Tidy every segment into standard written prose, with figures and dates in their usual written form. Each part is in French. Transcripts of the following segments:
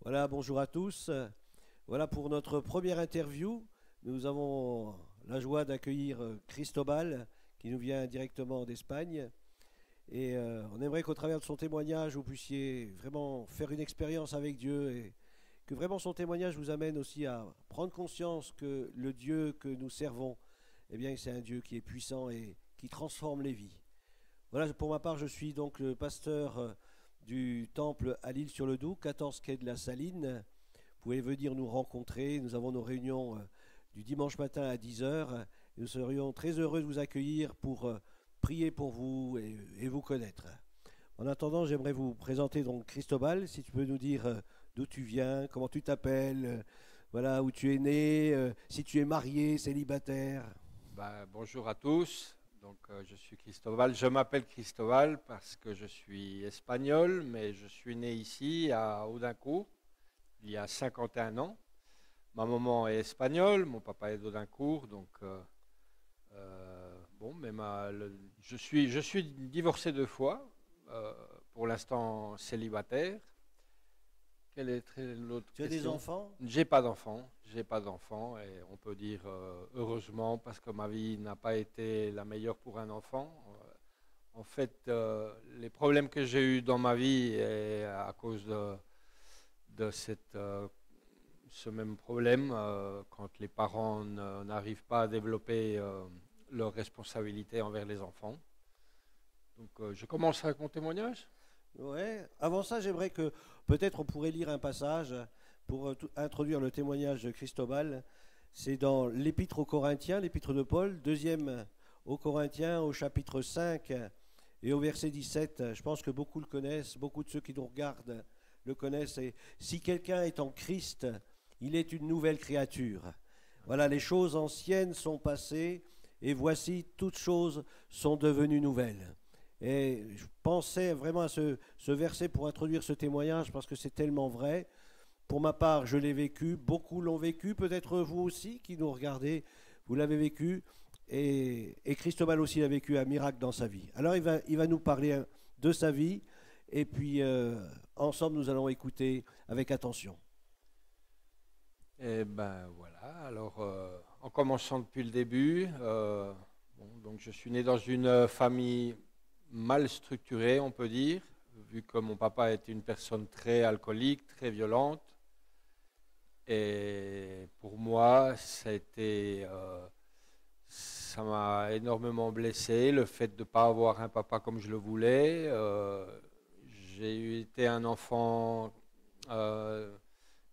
Voilà, bonjour à tous. Voilà pour notre première interview. Nous avons la joie d'accueillir Cristobal qui nous vient directement d'Espagne. Et on aimerait qu'au travers de son témoignage, vous puissiez vraiment faire une expérience avec Dieu et que vraiment son témoignage vous amène aussi à prendre conscience que le Dieu que nous servons, eh bien, c'est un Dieu qui est puissant et qui transforme les vies. Voilà, pour ma part, je suis donc le pasteur du temple à l'Île-sur-le-Doubs, 14 quai de la Saline. Vous pouvez venir nous rencontrer. Nous avons nos réunions du dimanche matin à 10 heures. Nous serions très heureux de vous accueillir pour prier pour vous et vous connaître. En attendant, j'aimerais vous présenter donc Cristobal. Si tu peux nous dire d'où tu viens, comment tu t'appelles, voilà, où tu es né, si tu es marié, célibataire. Bonjour à tous. Je suis Cristobal. Je m'appelle Cristobal parce que je suis espagnol, mais je suis né ici à Audincourt il y a 51 ans. Ma maman est espagnole, mon papa est d'Audincourt, je suis divorcé 2 fois, pour l'instant célibataire. Quel est l'autre Tu as des question? enfants? J'ai pas d'enfant et on peut dire heureusement parce que ma vie n'a pas été la meilleure pour un enfant. En fait, les problèmes que j'ai eus dans ma vie est à cause de ce même problème quand les parents n'arrivent pas à développer leurs responsabilités envers les enfants. Je commence avec mon témoignage. Ouais. Avant ça, j'aimerais que peut-être on pourrait lire un passage pour introduire le témoignage de Cristobal. C'est dans l'Épître aux Corinthiens, l'Épître de Paul, deuxième aux Corinthiens, au chapitre 5 et au verset 17. Je pense que beaucoup le connaissent, beaucoup de ceux qui nous regardent le connaissent. Et si quelqu'un est en Christ, il est une nouvelle créature. Voilà, les choses anciennes sont passées et voici, toutes choses sont devenues nouvelles. Et je pensais vraiment à ce verset pour introduire ce témoignage parce que c'est tellement vrai. Pour ma part, je l'ai vécu, beaucoup l'ont vécu, peut-être vous aussi qui nous regardez, vous l'avez vécu, et Cristobal aussi l'a vécu un miracle dans sa vie. Alors il va nous parler de sa vie, et puis ensemble nous allons écouter avec attention. Et ben voilà, alors en commençant depuis le début, je suis né dans une famille mal structurée, on peut dire, vu que mon papa était une personne très alcoolique, très violente. Et pour moi, ça m'a énormément blessé, le fait de ne pas avoir un papa comme je le voulais. J'ai été un enfant euh,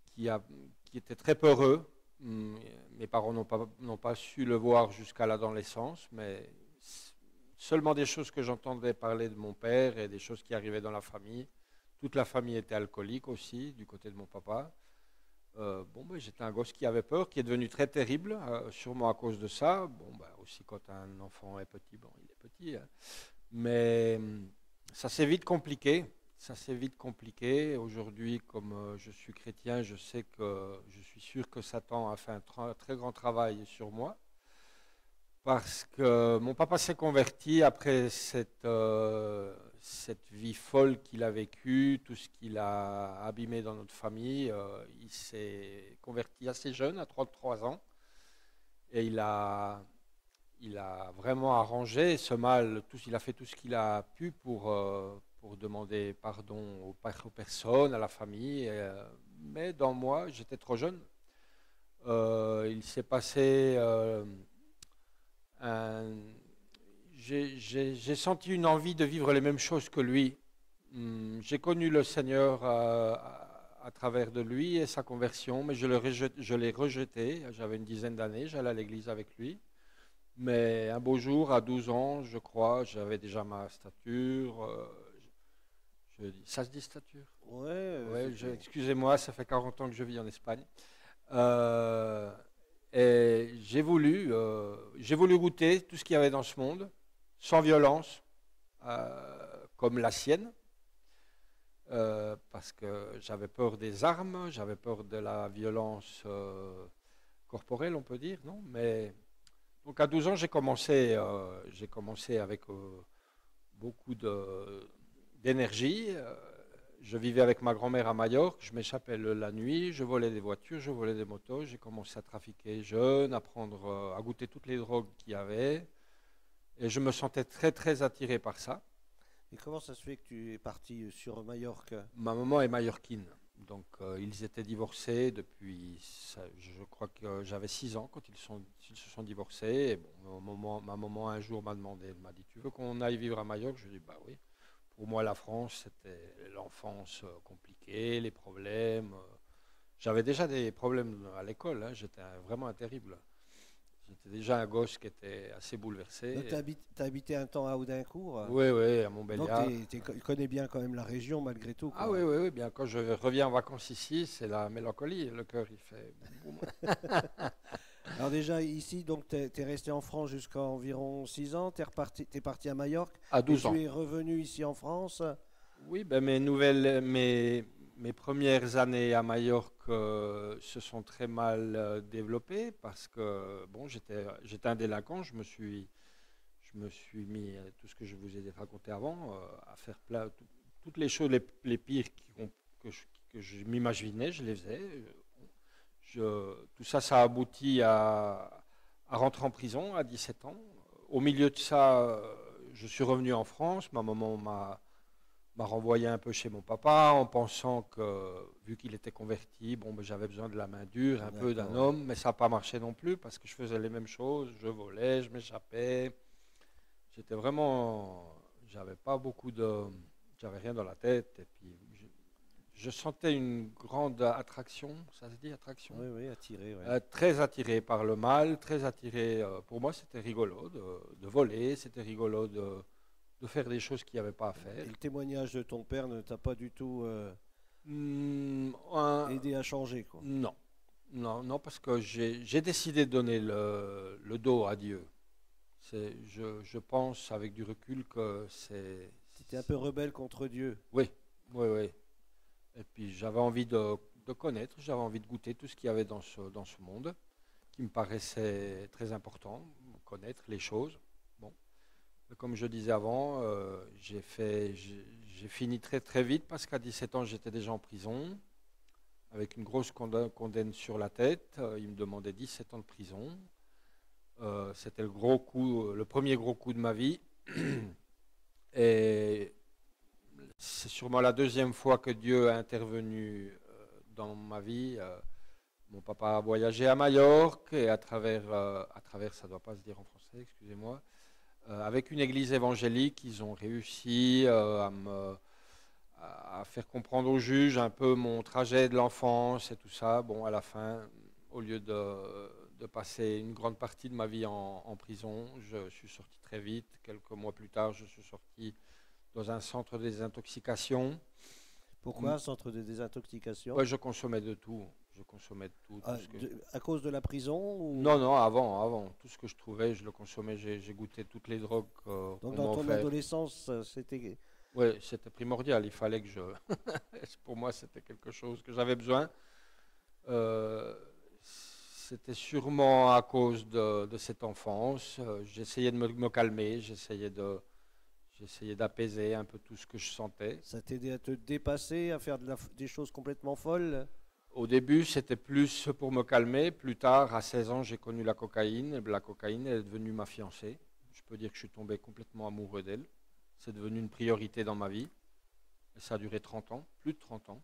qui a, qui était très peureux. Mes parents n'ont pas su le voir jusqu'à l'adolescence, mais seulement des choses que j'entendais parler de mon père et des choses qui arrivaient dans la famille. Toute la famille était alcoolique aussi, du côté de mon papa. J'étais un gosse qui avait peur, qui est devenu très terrible, sûrement à cause de ça. Aussi quand un enfant est petit, il est petit, hein. Mais ça s'est vite compliqué. Ça s'est vite compliqué. Aujourd'hui, comme je suis chrétien, je suis sûr que Satan a fait un très grand travail sur moi. Parce que mon papa s'est converti après cette vie folle qu'il a vécue, tout ce qu'il a abîmé dans notre famille. Il s'est converti assez jeune, à 33 ans, et il a vraiment arrangé ce mal. Il a fait tout ce qu'il a pu pour demander pardon aux personnes, à la famille. Mais dans moi, j'étais trop jeune. Il s'est passé... j'ai senti une envie de vivre les mêmes choses que lui. J'ai connu le Seigneur à travers de lui et sa conversion, mais je l'ai rejeté. J'avais une dizaine d'années, j'allais à l'église avec lui. Mais un beau jour, à 12 ans, je crois, j'avais déjà ma stature. Ça se dit stature? Ouais, excusez-moi, ça fait 40 ans que je vis en Espagne. Euh, et j'ai voulu goûter tout ce qu'il y avait dans ce monde, sans violence, comme la sienne, parce que j'avais peur des armes, j'avais peur de la violence corporelle, on peut dire, non? Mais donc à 12 ans, j'ai commencé avec beaucoup d'énergie. je vivais avec ma grand-mère à Majorque, je m'échappais la nuit, je volais des voitures, je volais des motos, j'ai commencé à trafiquer jeune, à prendre, à goûter toutes les drogues qu'il y avait, et je me sentais très très attiré par ça. Et comment ça se fait que tu es parti sur Majorque? Ma maman est mallorquine, donc ils étaient divorcés depuis, je crois que j'avais 6 ans quand ils se sont divorcés. Et bon, ma maman un jour m'a demandé, elle m'a dit, tu veux qu'on aille vivre à Majorque? Je lui ai dit, bah oui. Pour moi, la France, c'était l'enfance compliquée, les problèmes. J'avais déjà des problèmes à l'école, hein, j'étais vraiment un terrible. J'étais déjà un gosse qui était assez Donc, tu bouleversé. as habité un temps à Audincourt. Oui, oui, à Donc, Montbéliard. tu connais bien quand même la région malgré tout, Ah oui, quoi. oui, oui, bien quand je reviens en vacances ici, c'est la mélancolie, le cœur il fait boum, boum. Alors déjà ici, donc tu es resté en France jusqu'à environ 6 ans, t'es parti à Majorque À et 12 ans. tu es revenu ici en France. Oui, ben mes premières années à Majorque se sont très mal développées parce que bon, j'étais un délinquant, je me suis mis, tout ce que je vous ai raconté avant, à faire toutes les choses les pires que je m'imaginais, je les faisais. Tout ça, ça a abouti à rentrer en prison à 17 ans. Au milieu de ça, je suis revenu en France. Ma maman m'a renvoyé un peu chez mon papa en pensant que, vu qu'il était converti, bon, ben, j'avais besoin de la main dure, un peu d'un D'accord, ouais. homme, mais ça n'a pas marché non plus parce que je faisais les mêmes choses. Je volais, je m'échappais. J'étais vraiment, j'avais pas beaucoup de, j'avais rien dans la tête. Et puis, je sentais une grande attraction, ça se dit attraction, Oui, oui, attiré, ouais. très attiré par le mal, très attiré. Pour moi, c'était rigolo de voler, c'était rigolo de faire des choses qu'il n'y avait pas à Et faire. le témoignage de ton père ne t'a pas du tout Hmm, aidé à changer, quoi. non, non, non, parce que j'ai décidé de donner le dos à Dieu. Je pense avec du recul que Tu étais un peu rebelle contre Dieu. oui, oui, oui. Et puis j'avais envie de connaître, j'avais envie de goûter tout ce qu'il y avait dans ce monde, qui me paraissait très important, connaître les choses. Bon, mais comme je disais avant, j'ai fini très très vite parce qu'à 17 ans j'étais déjà en prison, avec une grosse condamne sur la tête. Il me demandait 17 ans de prison. C'était le gros coup, le premier gros coup de ma vie. Et c'est sûrement la deuxième fois que Dieu a intervenu dans ma vie. Mon papa a voyagé à Majorque et à travers, ça ne doit pas se dire en français, excusez-moi, avec une église évangélique, ils ont réussi à faire comprendre aux juges un peu mon trajet de l'enfance et tout ça. Bon, à la fin, au lieu de passer une grande partie de ma vie en prison, je suis sorti très vite. Quelques mois plus tard, je suis sorti dans un centre de désintoxication. Pourquoi, centre de désintoxication? Ouais, je consommais de tout. Je consommais de tout. Ah, à cause de la prison Non, ou... non, avant. Tout ce que je trouvais, je le consommais. J'ai goûté toutes les drogues Donc qu'on dans m'a ton offert. adolescence, c'était... Oui, c'était primordial. Il fallait que je... Pour moi, c'était quelque chose que j'avais besoin. Euh, C'était sûrement à cause de cette enfance. J'essayais de me calmer, j'essayais d'apaiser un peu tout ce que je sentais. Ça t'aidait à te dépasser, à faire des choses complètement folles? Au début, c'était plus pour me calmer. Plus tard, à 16 ans, j'ai connu la cocaïne. Et la cocaïne elle est devenue ma fiancée. Je peux dire que je suis tombé complètement amoureux d'elle. C'est devenu une priorité dans ma vie. Et ça a duré 30 ans, plus de 30 ans.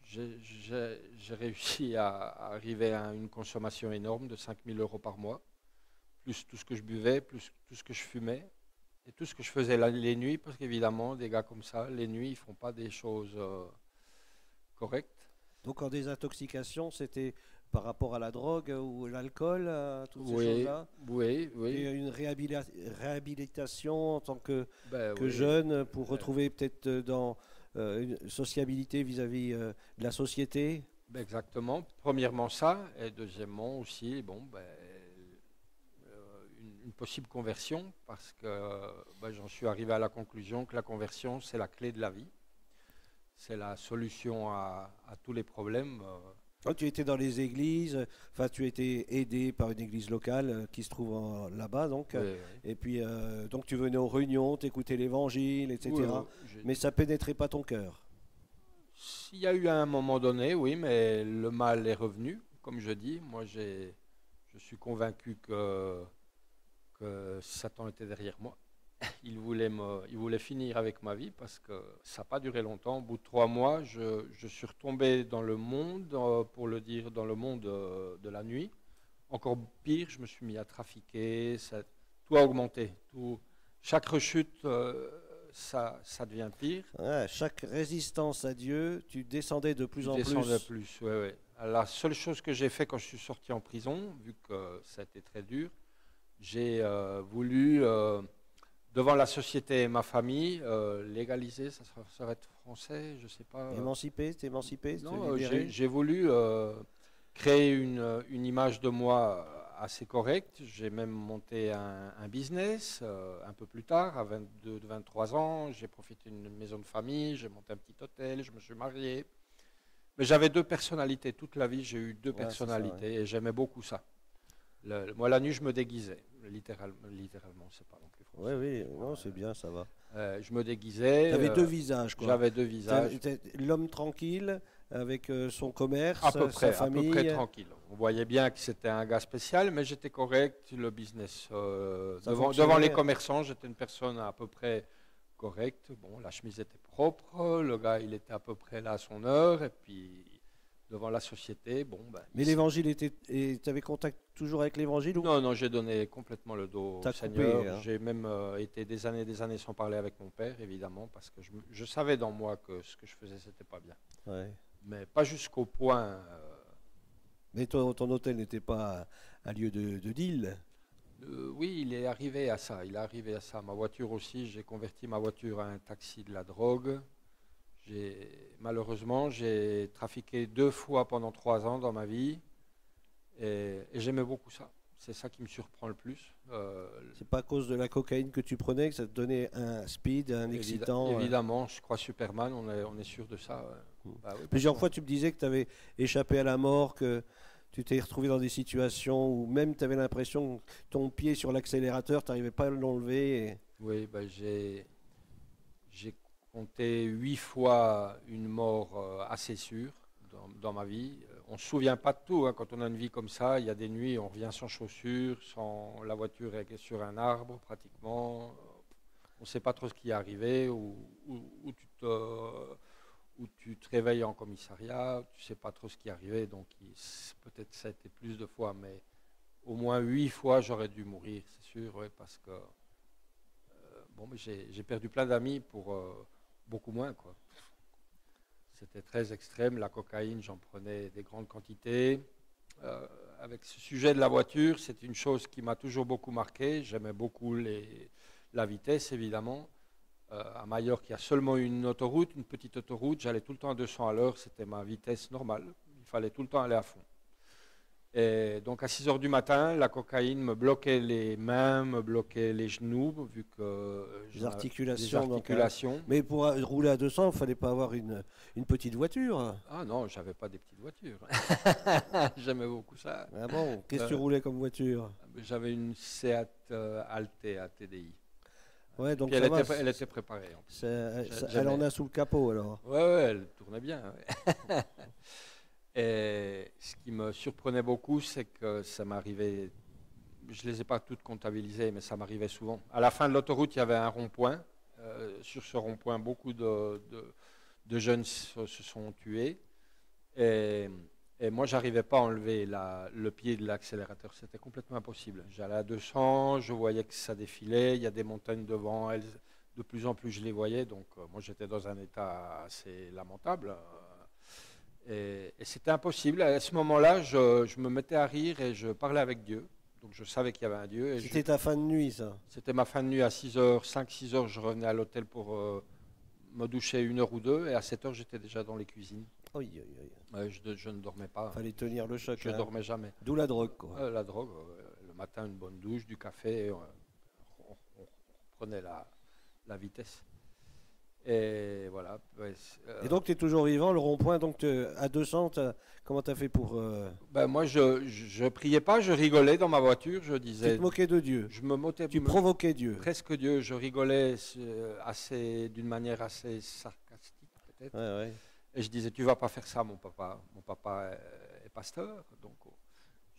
J'ai réussi à arriver à une consommation énorme de 5 000 € par mois, plus tout ce que je buvais, plus tout ce que je fumais, et tout ce que je faisais les nuits, parce qu'évidemment, des gars comme ça, les nuits, ils ne font pas des choses correctes. Donc en désintoxication, c'était par rapport à la drogue ou l'alcool, à toutes ces Oui, choses-là? oui, Et oui. une réhabilitation en tant Ben que oui. jeune pour retrouver peut-être dans une sociabilité vis-à-vis de la société? Ben exactement. Premièrement ça, et deuxièmement aussi, bon, ben, une possible conversion, parce que ben, j'en suis arrivé à la conclusion que la conversion, c'est la clé de la vie. C'est la solution à tous les problèmes. Oh, tu étais dans les églises, enfin tu étais aidé par une église locale qui se trouve là-bas donc, Oui, oui. et puis donc tu venais aux réunions, t'écoutais l'évangile, Oui, etc. oui, Mais ça pénétrait pas ton cœur. il y a eu un moment donné, oui, mais le mal est revenu, comme je dis. Moi, je suis convaincu que Satan était derrière moi. Il voulait finir avec ma vie parce que ça n'a pas duré longtemps. Au bout de 3 mois, je suis retombé dans le monde, pour le dire, dans le monde de la nuit. Encore pire, je me suis mis à trafiquer, tout a augmenté. Chaque rechute, ça devient pire. Ouais, chaque résistance à Dieu, tu descendais de plus Je en descendais plus. plus, ouais, ouais. La seule chose que j'ai fait quand je suis sorti en prison, vu que ça a été très dur, j'ai voulu, devant la société et ma famille, légaliser, ça serait français, je ne sais pas. Émancipé, t'es émancipé, te Non, libérer. j'ai voulu créer une image de moi assez correcte. J'ai même monté un business un peu plus tard, à 22, 23 ans. J'ai profité d'une maison de famille, j'ai monté un petit hôtel, je me suis marié. Mais j'avais deux personnalités. Toute la vie, j'ai eu deux Ouais, c'est ça, ouais. personnalités et j'aimais beaucoup ça. Moi, la nuit, je me déguisais. Littéralement, c'est pas non plus Ouais, français. oui, Excuse-moi. non, c'est bien, ça va. Je me déguisais. T'avais deux visages, quoi. J'avais deux visages. L'homme tranquille avec son À commerce, peu sa près famille. tranquille. On voyait bien que c'était un gars spécial, mais j'étais correct. Le business, Ça devant les fonctionnait. commerçants, j'étais une personne à peu près correcte. Bon, la chemise était propre, le gars, il était à peu près là à son heure, et puis devant la société, bon, ben, Mais l'évangile était. Et t'avais contact toujours avec l'évangile ou non, non, j'ai donné complètement le dos au t'as Seigneur. coupé, hein? J'ai même été des années sans parler avec mon père, évidemment, parce que je savais dans moi que ce que je faisais, c'était pas bien. Ouais. Mais pas jusqu'au point. Mais ton hôtel n'était pas un lieu de deal. Oui, il est arrivé à ça. Il est arrivé à ça. Ma voiture aussi, j'ai converti ma voiture à un taxi de la drogue. Malheureusement, j'ai trafiqué 2 fois pendant 3 ans dans ma vie. Et j'aimais beaucoup ça. C'est ça qui me surprend le plus. C'est pas à cause de la cocaïne que tu prenais que ça te donnait un speed, un excitant. Évidemment, je crois Superman, on est sûr de ça. Ouais. Bah oui, Plusieurs fois, tu me disais que tu avais échappé à la mort, que tu t'es retrouvé dans des situations où même tu avais l'impression que ton pied sur l'accélérateur, tu n'arrivais pas à l'enlever. oui, bah, j'ai compté 8 fois une mort assez sûre dans ma vie. On ne se souvient pas de tout, hein. Quand on a une vie comme ça, il y a des nuits, on revient sans chaussures, sans la voiture est sur un arbre pratiquement. On ne sait pas trop ce qui est arrivé, ou où tu te réveilles en commissariat, tu ne sais pas trop ce qui est arrivé, donc peut-être ça a été plus de fois, mais au moins 8 fois j'aurais dû mourir, c'est sûr, ouais, parce que bon, mais j'ai perdu plein d'amis pour beaucoup moins, quoi. C'était très extrême, la cocaïne, j'en prenais des grandes quantités. Avec ce sujet de la voiture, c'est une chose qui m'a toujours beaucoup marqué. J'aimais beaucoup la vitesse, évidemment. À Majorque, il y a seulement une autoroute, une petite autoroute. J'allais tout le temps à 200 à l'heure, c'était ma vitesse normale. Il fallait tout le temps aller à fond. Et donc à 6 heures du matin, la cocaïne me bloquait les mains, me bloquait les genoux, vu que Les articulations. les articulations. Mais pour rouler à 200, il ne fallait pas avoir une petite voiture. Ah non, j'avais pas des petites voitures. J'aimais beaucoup ça. Ah bon, qu'est-ce que tu roulais comme voiture? J'avais une Seat Altea TDI. Ouais, donc Puis ça va. elle était préparée, en plus. Elle en a sous le capot alors. Ouais, ouais, elle tournait bien. Ouais. Et ce qui me surprenait beaucoup, c'est que ça m'arrivait, je ne les ai pas toutes comptabilisées, mais ça m'arrivait souvent. À la fin de l'autoroute, il y avait un rond-point. Sur ce rond-point, beaucoup de jeunes se sont tués. Et moi, je n'arrivais pas à enlever le pied de l'accélérateur. C'était complètement impossible. J'allais à 200, je voyais que ça défilait, il y a des montagnes devant elles. De plus en plus, je les voyais. Donc, moi, j'étais dans un état assez lamentable. Et c'était impossible. À ce moment-là, je me mettais à rire et je parlais avec Dieu. Donc, je savais qu'il y avait un Dieu. C'était ta fin de nuit, ça? C'était ma fin de nuit à 6h, 5-6 heures. Je revenais à l'hôtel pour me doucher 1 heure ou 2. Et à 7 heures, j'étais déjà dans les cuisines. Oui, oui, oui. Je ne dormais pas. Fallait tenir le choc. Je ne dormais jamais. D'où la drogue, quoi. La drogue, le matin, une bonne douche, du café, on prenait la vitesse. Et voilà. Ouais, Et donc, tu es toujours vivant, le rond-point, donc à 200, comment tu as fait pour... ben moi, je priais pas, je rigolais dans ma voiture, je Tu te disais, moquais de Dieu, je me moquais tu provoquais Dieu. presque Dieu, je rigolais d'une manière assez sarcastique peut-être. Ouais, ouais. Et je disais, tu vas pas faire ça, mon papa. Mon papa est pasteur, donc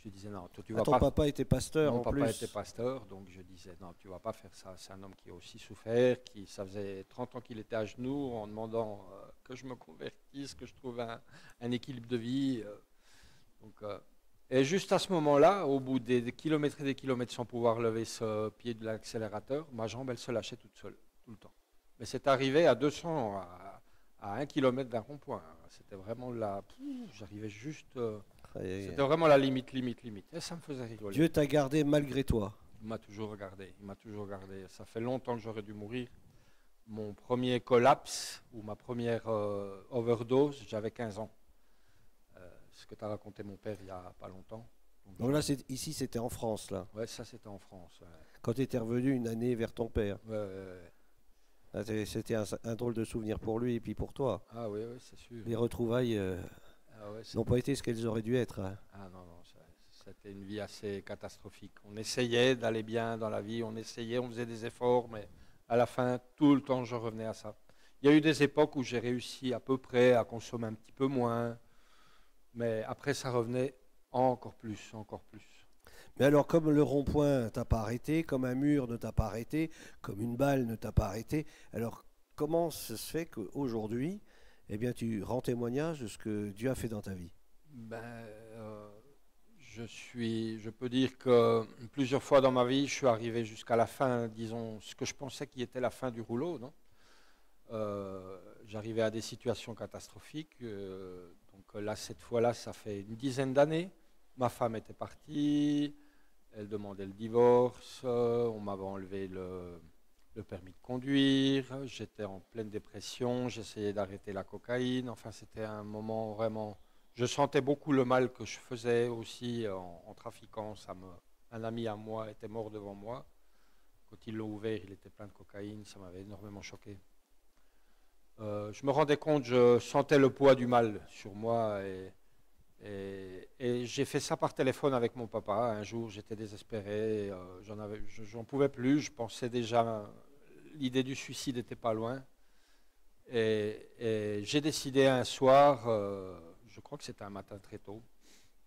je disais, non, toi, tu Ah, vas ton pas. papa était pasteur Mon en papa était plus. pasteur, donc je disais, non, tu vas pas faire ça. C'est un homme qui a aussi souffert, ça faisait 30 ans qu'il était à genoux en demandant que je me convertisse, que je trouve un équilibre de vie. Donc, et juste à ce moment-là, au bout des kilomètres et des kilomètres sans pouvoir lever ce pied de l'accélérateur, ma jambe, elle se lâchait toute seule, tout le temps. Mais c'est arrivé à 200, à 1 kilomètre d'un rond-point. C'était vraiment là, j'arrivais juste, Aïe, aïe, c'était aïe. vraiment la limite, limite, limite. Et ça me faisait rigoler. Dieu t'a gardé malgré toi. Il m'a toujours regardé, il m'a toujours regardé. Ça fait longtemps que j'aurais dû mourir. Mon premier collapse ou ma première overdose, j'avais 15 ans. Ce que t'a raconté mon père il n'y a pas longtemps. Donc là, ici, c'était en France, là. Ouais, ça c'était en France. Ouais. Quand tu étais revenu une année vers ton père. Ouais, ouais, ouais. Ah, c'était un drôle de souvenir pour lui et puis pour toi. Ah oui, oui, c'est sûr. Les retrouvailles Ah, ouais, n'ont pas été ce qu'elles auraient dû être, hein. ah non, non, c'était une vie assez catastrophique. On essayait d'aller bien dans la vie, on essayait, on faisait des efforts, mais à la fin, tout le temps, je revenais à ça. Il y a eu des époques où j'ai réussi à peu près à consommer un petit peu moins, mais après, ça revenait encore plus, encore plus. Mais alors, comme le rond-point t'a pas arrêté, comme un mur ne t'a pas arrêté, comme une balle ne t'a pas arrêté, alors comment ça se fait qu'aujourd'hui, eh bien, tu rends témoignage de ce que Dieu a fait dans ta vie? Ben, je peux dire que plusieurs fois dans ma vie, je suis arrivé jusqu'à la fin, disons, ce que je pensais qui était la fin du rouleau, non? J'arrivais à des situations catastrophiques. Donc là, cette fois-là, ça fait une dizaine d'années. Ma femme était partie, elle demandait le divorce, on m'avait enlevé le permis de conduire, j'étais en pleine dépression, j'essayais d'arrêter la cocaïne. Enfin, c'était un moment vraiment... Je sentais beaucoup le mal que je faisais aussi en trafiquant. Un ami à moi était mort devant moi. Quand ils l'ont ouvert, il était plein de cocaïne. Ça m'avait énormément choqué. Je me rendais compte, je sentais le poids du mal sur moi et j'ai fait ça par téléphone avec mon papa. Un jour, j'étais désespéré, j'en pouvais plus. Je pensais déjà, l'idée du suicide n'était pas loin. Et j'ai décidé un soir, je crois que c'était un matin très tôt,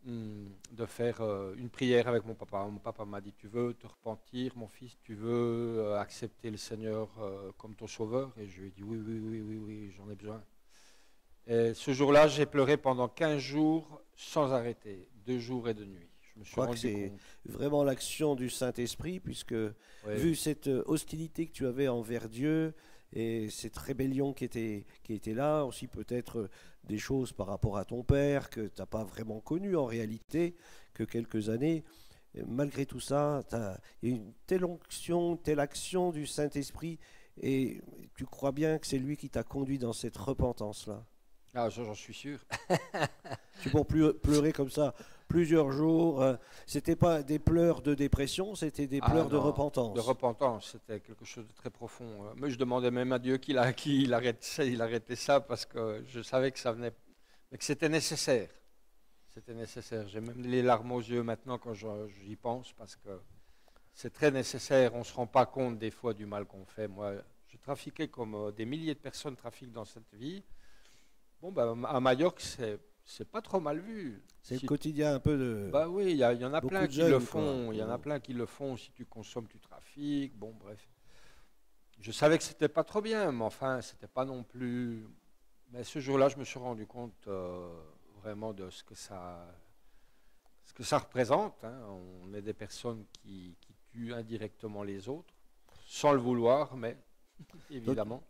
de faire une prière avec mon papa. Mon papa m'a dit, tu veux te repentir, mon fils, tu veux accepter le Seigneur comme ton sauveur? Et je lui ai dit, oui, oui, oui, oui, oui, j'en ai besoin. Et ce jour-là, j'ai pleuré pendant 15 jours sans arrêter, 2 jours et 2 nuits. Je me Je suis crois que rendu c'est compte. vraiment l'action du Saint-Esprit, puisque Ouais. vu cette hostilité que tu avais envers Dieu et cette rébellion qui était là, aussi peut-être des choses par rapport à ton père que tu n'as pas vraiment connu en réalité, que quelques années, malgré tout ça, il y a une telle onction, telle action du Saint-Esprit, et tu crois bien que c'est lui qui t'a conduit dans cette repentance-là. Ah, j'en suis sûr. Tu peux pleurer comme ça plusieurs jours. C'était pas des pleurs de dépression, c'était des Ah pleurs de non, de repentance. repentance, c'était quelque chose de très profond. Mais je demandais même à Dieu qu'il arrêtait ça parce que je savais que ça venait, mais que c'était nécessaire. C'était nécessaire. J'ai même les larmes aux yeux maintenant quand j'y pense parce que c'est très nécessaire. On ne se rend pas compte des fois du mal qu'on fait. Moi, je trafiquais comme des milliers de personnes trafiquent dans cette vie. Bon, ben, à Majorque, c'est pas trop mal vu. C'est le quotidien un peu de Bah oui, il y en a beaucoup plein de qui le jeunes, quoi. font. Il y en a plein qui le font. Si tu consommes, tu trafiques. Bon, bref. Je savais que c'était pas trop bien, mais enfin, c'était pas non plus. Mais ce jour-là, je me suis rendu compte vraiment de ce que ça représente, hein. On est des personnes qui tuent indirectement les autres, sans le vouloir, mais Donc, évidemment.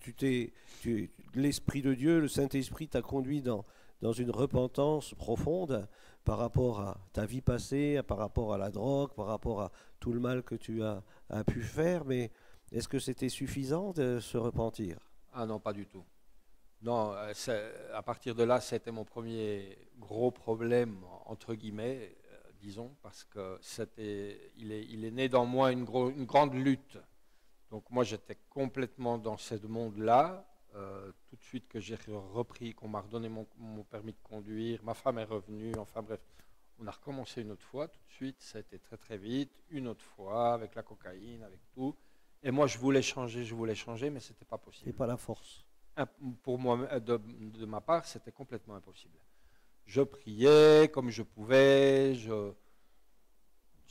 l'Esprit de Dieu, le Saint-Esprit t'a conduit dans une repentance profonde par rapport à ta vie passée, par rapport à la drogue, par rapport à tout le mal que tu as pu faire. Mais est-ce que c'était suffisant de se repentir? Ah non, pas du tout. Non, à partir de là, c'était mon premier gros problème, entre guillemets, disons, parce que il est né dans moi une grande lutte. Donc moi, j'étais complètement dans ce monde-là. tout de suite que j'ai repris, qu'on m'a redonné mon permis de conduire, ma femme est revenue, enfin bref, on a recommencé une autre fois, tout de suite, ça a été très très vite, une autre fois, avec la cocaïne, avec tout. Et moi, je voulais changer, mais ce n'était pas Et possible. pas la force. Pour moi, de ma part, c'était complètement impossible. Je priais comme je pouvais, je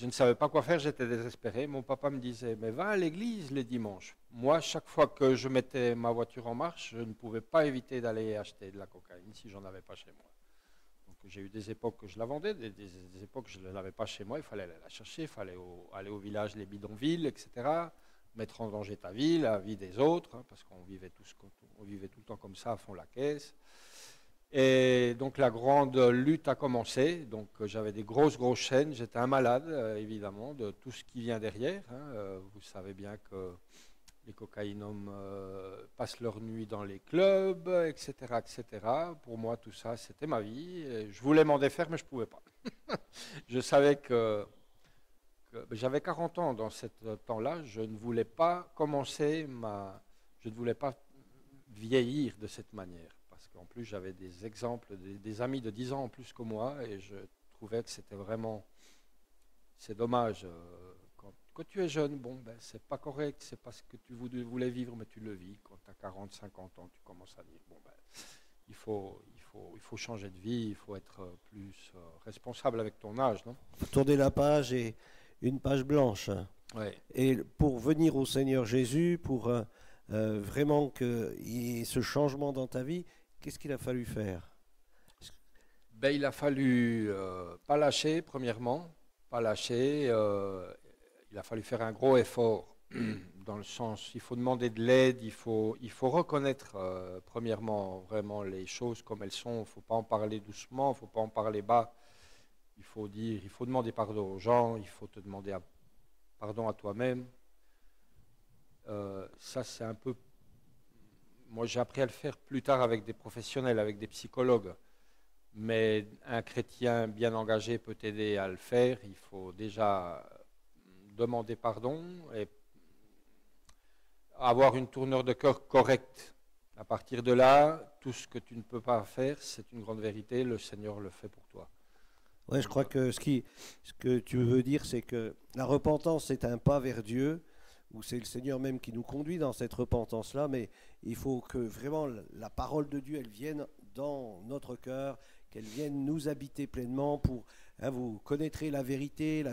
ne savais pas quoi faire, j'étais désespéré. Mon papa me disait, mais va à l'église les dimanches. Moi, chaque fois que je mettais ma voiture en marche, je ne pouvais pas éviter d'aller acheter de la cocaïne si j'en avais pas chez moi. Donc j'ai eu des époques que je la vendais, des époques que je ne l'avais pas chez moi, il fallait aller la chercher, il fallait aller au village, les bidonvilles, etc. Mettre en danger ta vie, la vie des autres, hein, parce qu'on vivait on vivait tout le temps comme ça, à fond la caisse. Et donc la grande lutte a commencé. Donc j'avais des grosses chaînes. J'étais un malade, évidemment, de tout ce qui vient derrière. Hein. Vous savez bien que les cocaïnomes passent leur nuit dans les clubs, etc., etc. Pour moi, tout ça, c'était ma vie. Et je voulais m'en défaire, mais je ne pouvais pas. Je savais que j'avais 40 ans dans ce temps-là. Je ne voulais pas je ne voulais pas vieillir de cette manière. Parce qu'en plus, j'avais des exemples, des amis de 10 ans en plus que moi, et je trouvais que c'était vraiment, c'est dommage. Quand tu es jeune, bon, ben, c'est pas correct, c'est pas ce que tu voulais vivre, mais tu le vis. Quand tu as 40, 50 ans, tu commences à dire, bon, ben, il faut changer de vie, il faut être plus responsable avec ton âge, non? Tourner la page et une page blanche. Ouais. Et pour venir au Seigneur Jésus, pour vraiment qu'il y ait ce changement dans ta vie, qu'est-ce qu'il a fallu faire? Ben, il a fallu pas lâcher, premièrement, pas lâcher. Il a fallu faire un gros effort, dans le sens, il faut demander de l'aide, il faut reconnaître, premièrement, vraiment les choses comme elles sont. Il ne faut pas en parler doucement, il ne faut pas en parler bas. Il faut demander pardon aux gens, il faut te demander pardon à toi-même. Ça, c'est un peu. Moi, j'ai appris à le faire plus tard avec des professionnels, avec des psychologues. Mais un chrétien bien engagé peut t'aider à le faire. Il faut déjà demander pardon et avoir une tournure de cœur correcte. À partir de là, tout ce que tu ne peux pas faire, c'est une grande vérité. Le Seigneur le fait pour toi. Ouais, je crois que ce que tu veux dire, c'est que la repentance, c'est un pas vers Dieu, où c'est le Seigneur même qui nous conduit dans cette repentance-là, mais il faut que vraiment la parole de Dieu, elle vienne dans notre cœur, qu'elle vienne nous habiter pleinement pour, hein, vous connaîtrez la vérité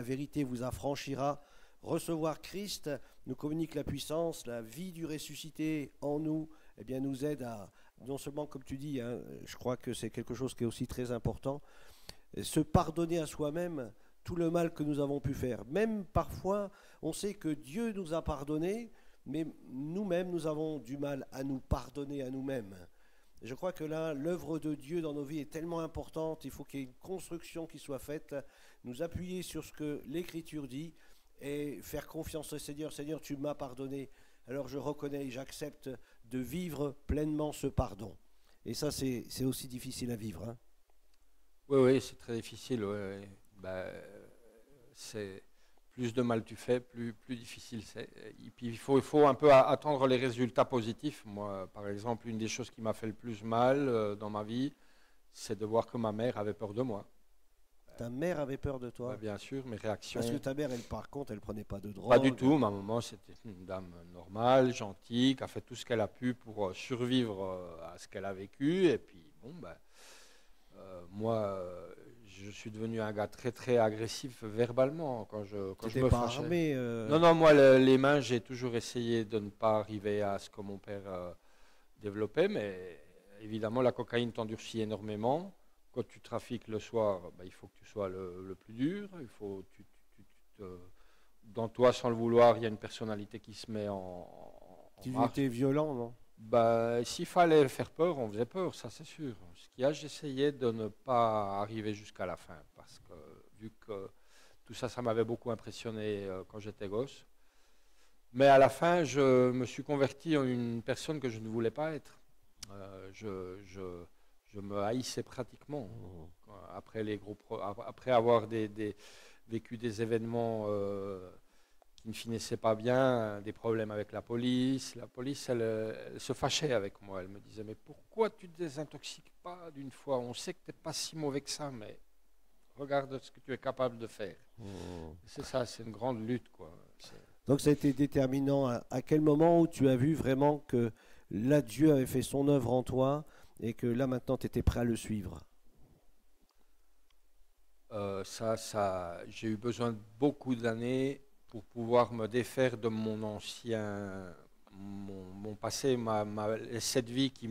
vous affranchira. Recevoir Christ nous communique la puissance, la vie du ressuscité en nous, eh bien, nous aide à, non seulement comme tu dis, hein, je crois que c'est quelque chose qui est aussi très important, se pardonner à soi-même tout le mal que nous avons pu faire. Même parfois, on sait que Dieu nous a pardonné, mais nous-mêmes, nous avons du mal à nous pardonner à nous-mêmes. Je crois que là, l'œuvre de Dieu dans nos vies est tellement importante, il faut qu'il y ait une construction qui soit faite, nous appuyer sur ce que l'Écriture dit et faire confiance au Seigneur. Seigneur, tu m'as pardonné, alors je reconnais et j'accepte de vivre pleinement ce pardon. Et ça, c'est aussi difficile à vivre, hein. Oui, oui, c'est très difficile. Ouais. Ben, c'est plus de mal tu fais, plus difficile c'est. Et puis il faut un peu attendre les résultats positifs. Moi, par exemple, une des choses qui m'a fait le plus mal dans ma vie, c'est de voir que ma mère avait peur de moi. Ta mère avait peur de Ben, toi? bien sûr, mes Parce que réactions. ta mère, elle, par contre, elle prenait pas de Pas du drogue. tout. Ma maman, c'était une dame normale, gentille, qui a fait tout ce qu'elle a pu pour survivre à ce qu'elle a vécu. Et puis, bon, ben, moi, je suis devenu un gars très très agressif verbalement quand je T'étais me pas fâchais. armé. Non, non, moi, les mains, j'ai toujours essayé de ne pas arriver à ce que mon père développait, mais évidemment, la cocaïne t'endurcit énormément. Quand tu trafiques le soir, bah, il faut que tu sois le plus dur. Il faut, dans toi, sans le vouloir, il y a une personnalité qui se met en Tu marche. étais violent, non? Bah, s'il fallait faire peur, on faisait peur, ça c'est sûr. Ce qu'il y a, j'essayais de ne pas arriver jusqu'à la fin, parce que vu que tout ça, ça m'avait beaucoup impressionné quand j'étais gosse. Mais à la fin, je me suis converti en une personne que je ne voulais pas être. Je me haïssais pratiquement. Après, après avoir vécu des événements qui ne finissait pas bien, des problèmes avec la police. La police, elle se fâchait avec moi. Elle me disait, mais pourquoi tu ne te désintoxiques pas d'une fois? On sait que tu n'es pas si mauvais que ça, mais regarde ce que tu es capable de faire. C'est ça, c'est une grande lutte, quoi. Donc ça a été déterminant. À quel moment où tu as vu vraiment que là, Dieu avait fait son œuvre en toi et que là, maintenant, tu étais prêt à le suivre? J'ai eu besoin de beaucoup d'années pour pouvoir me défaire de mon mon passé, cette vie qui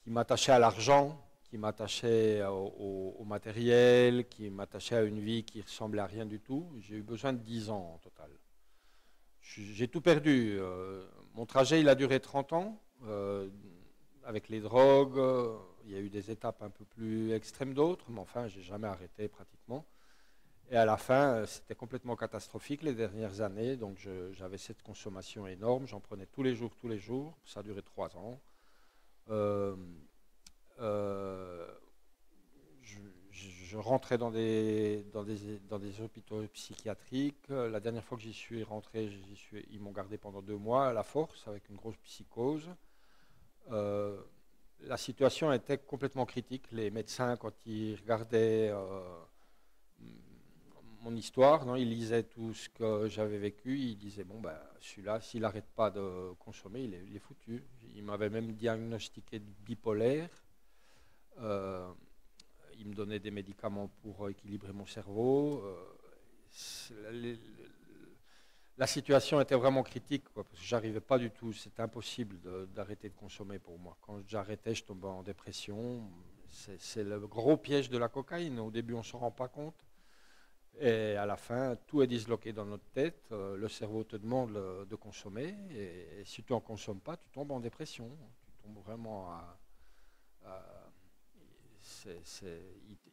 m'attachait à l'argent, qui m'attachait au matériel, qui m'attachait à une vie qui ressemblait à rien du tout. J'ai eu besoin de 10 ans en total. J'ai tout perdu. Mon trajet, il a duré 30 ans. Avec les drogues, il y a eu des étapes un peu plus extrêmes d'autres, mais enfin, j'ai jamais arrêté pratiquement. Et à la fin, c'était complètement catastrophique les dernières années. Donc, j'avais cette consommation énorme. J'en prenais tous les jours, tous les jours. Ça a duré 3 ans. Euh, euh, je rentrais dans des hôpitaux psychiatriques. La dernière fois que j'y suis rentré, ils m'ont gardé pendant 2 mois à la force avec une grosse psychose. La situation était complètement critique. Les médecins, quand ils regardaient mon histoire, non, ils lisaient tout ce que j'avais vécu, ils disaient, bon, ben, celui-là, s'il n'arrête pas de consommer, il est foutu. Il m'avait même diagnostiqué de bipolaire. Il me donnait des médicaments pour équilibrer mon cerveau. La situation était vraiment critique, quoi, parce que j'arrivais pas du tout. C'était impossible d'arrêter de consommer pour moi. Quand j'arrêtais, je tombais en dépression. C'est le gros piège de la cocaïne. Au début, on ne s'en rend pas compte. Et à la fin, tout est disloqué dans notre tête. Le cerveau te demande de consommer. Et si tu n'en consommes pas, tu tombes en dépression. Tu tombes vraiment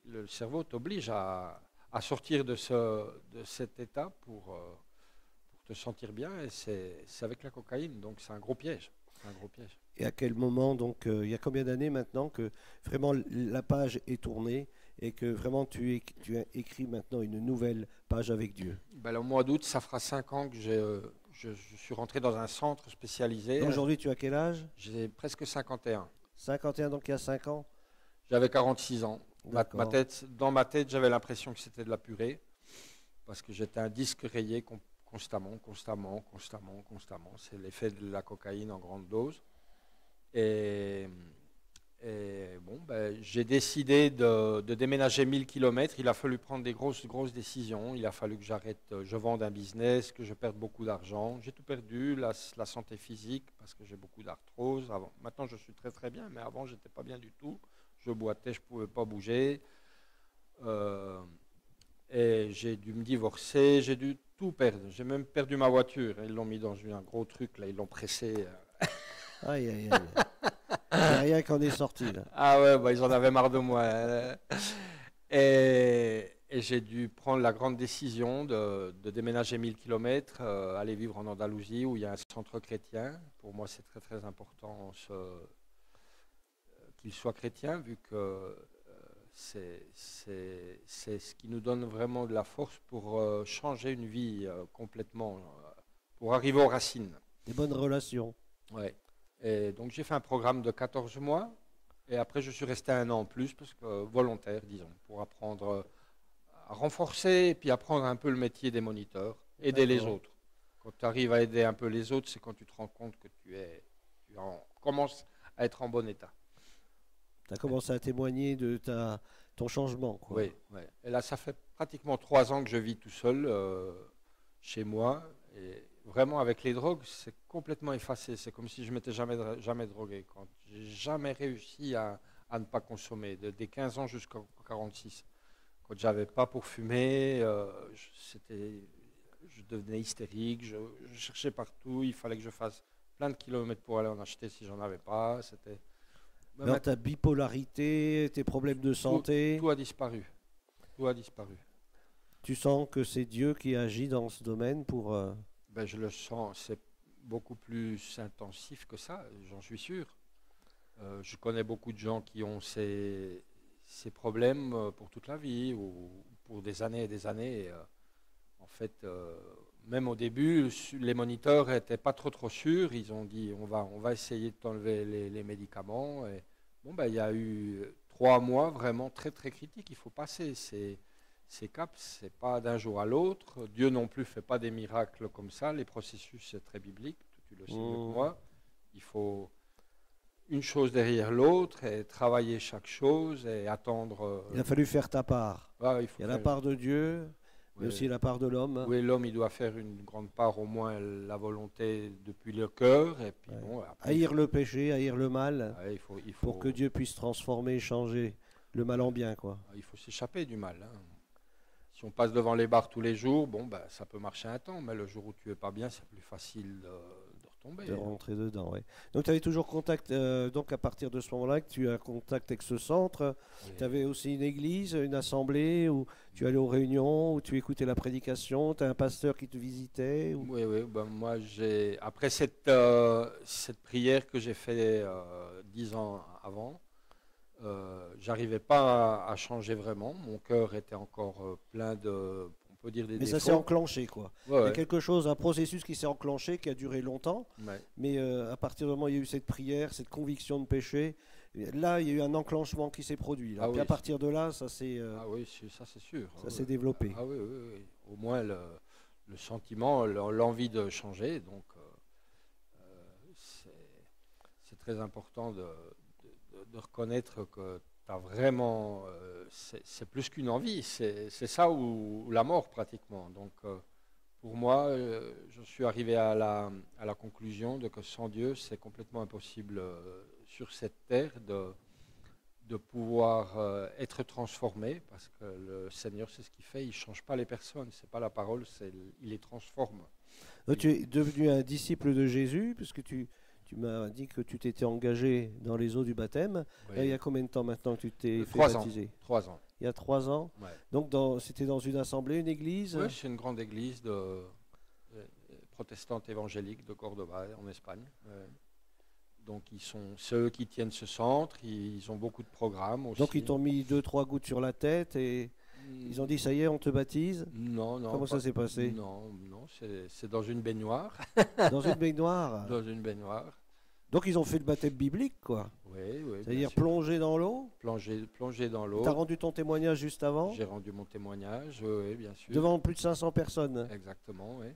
le cerveau t'oblige à sortir de cet état pour te sentir bien. Et c'est avec la cocaïne. Donc c'est un gros piège. C'est un gros piège. Et à quel moment, donc, il y a combien d'années maintenant que vraiment la page est tournée et que vraiment tu as écrit maintenant une nouvelle page avec Dieu? Ben, au mois d'août, ça fera 5 ans que je suis rentré dans un centre spécialisé. Aujourd'hui, tu as quel âge? J'ai presque 51. 51, donc il y a 5 ans? J'avais 46 ans. D'accord. Dans ma tête, j'avais l'impression que c'était de la purée parce que j'étais un disque rayé constamment. C'est l'effet de la cocaïne en grande dose. Et bon, ben, j'ai décidé de déménager 1000 km. Il a fallu prendre des grosses décisions. Il a fallu que je vende un business, que je perde beaucoup d'argent. J'ai tout perdu, la santé physique, parce que j'ai beaucoup d'arthrose. Maintenant, je suis très très bien, mais avant, je n'étais pas bien du tout. Je boitais, je ne pouvais pas bouger. Et j'ai dû me divorcer, j'ai dû tout perdre. J'ai même perdu ma voiture. Ils l'ont mis dans un gros truc, là, ils l'ont pressé. Aïe, aïe, aïe. Il n'y a rien qu'en est sorti, là. Ah ouais, bah, ils en avaient marre de moi. Et j'ai dû prendre la grande décision de déménager 1000 km, aller vivre en Andalousie où il y a un centre chrétien. Pour moi, c'est très très important qu'il soit chrétien, vu que c'est ce qui nous donne vraiment de la force pour changer une vie complètement, pour arriver aux racines. Des bonnes relations. Ouais. Et donc j'ai fait un programme de 14 mois et après je suis resté 1 an en plus, parce que volontaire, disons, pour apprendre à renforcer et puis apprendre un peu le métier des moniteurs, aider les autres. Quand tu arrives à aider un peu les autres, c'est quand tu te rends compte que commences à être en bon état. Tu as commencé à témoigner de ton changement, quoi. Oui, ouais. Et là, ça fait pratiquement 3 ans que je vis tout seul chez moi. Et vraiment, avec les drogues, c'est complètement effacé. C'est comme si je m'étais jamais drogué. Quand j'ai jamais réussi à ne pas consommer, des 15 ans jusqu'à 46. Quand j'avais pas pour fumer, je devenais hystérique. Je cherchais partout. Il fallait que je fasse plein de kilomètres pour aller en acheter si j'en avais pas. Alors, ta bipolarité, tes problèmes de santé, tout a disparu. Tout a disparu. tu sens que c'est Dieu qui agit dans ce domaine pour... Ben, je le sens, c'est beaucoup plus intensif que ça, j'en suis sûr. Je connais beaucoup de gens qui ont ces problèmes pour toute la vie ou pour des années et des années. En fait, même au début, les moniteurs n'étaient pas trop sûrs. Ils ont dit on va essayer de t'enlever les médicaments. Et, bon, ben, il y a eu 3 mois vraiment très très critiques. Il faut passer ces caps, c'est pas d'un jour à l'autre. Dieu non plus fait pas des miracles comme ça. Les processus, c'est très biblique. Tu le sais mieux que moi. Il faut une chose derrière l'autre et travailler chaque chose et attendre. Il a fallu faire ta part. Il y a la part de Dieu, mais aussi la part de l'homme. Oui, l'homme, il doit faire une grande part, au moins la volonté depuis le cœur. Et puis, bon, après, haïr le péché, haïr le mal, il faut, pour que Dieu puisse transformer, changer le mal en bien, quoi. Il faut s'échapper du mal. Hein. Si on passe devant les bars tous les jours, bon, ben, ça peut marcher un temps, mais le jour où tu es pas bien, c'est plus facile de retomber. De rentrer dedans, oui. Donc tu avais toujours contact, donc à partir de ce moment-là, que tu as contact avec ce centre, oui. Tu avais aussi une église, une assemblée, où tu allais aux réunions, où tu écoutais la prédication, tu as un pasteur qui te visitait ou... Oui, ben, moi, après cette prière que j'ai fait 10 ans avant, j'arrivais pas à changer vraiment. Mon cœur était encore plein de, on peut dire, des défauts. Mais ça s'est enclenché, quoi. Ouais, il y a quelque chose, un processus qui s'est enclenché, qui a duré longtemps. Ouais. Mais à partir du moment où il y a eu cette prière, cette conviction de péché, là, il y a eu un enclenchement qui s'est produit. Là. Puis à partir de là, ça s'est... Ah oui, ça c'est sûr. Ça s'est développé. Ah oui. Au moins le sentiment, l'envie de changer. Donc c'est très important de reconnaître que tu as vraiment... c'est plus qu'une envie, c'est ça ou la mort pratiquement. Donc pour moi, je suis arrivé à la conclusion de que sans Dieu, c'est complètement impossible sur cette terre de pouvoir être transformé, parce que le Seigneur, c'est ce qu'il fait, il ne change pas les personnes, c'est pas la parole, il les transforme. Donc, tu es devenu un disciple de Jésus, puisque tu m'as dit que tu t'étais engagé dans les eaux du baptême. Oui. Il y a combien de temps maintenant que tu t'es fait baptiser ? 3 ans. Il y a 3 ans. Ouais. Donc c'était dans une assemblée, une église ? Oui, c'est une grande église protestante évangélique de Cordoba, en Espagne. Donc c'est eux qui tiennent ce centre, ils ont beaucoup de programmes aussi. Donc ils t'ont mis 2-3 gouttes sur la tête et ils ont dit ça y est, on te baptise ? Non. Comment ça s'est passé ? Non, c'est dans une baignoire. Dans une baignoire ? Dans une baignoire. Donc ils ont fait le baptême biblique, quoi. Oui. C'est-à-dire plonger dans l'eau ? Plonger dans l'eau. Tu as rendu ton témoignage juste avant ? J'ai rendu mon témoignage, oui, bien sûr. Devant plus de 500 personnes ? Exactement, oui.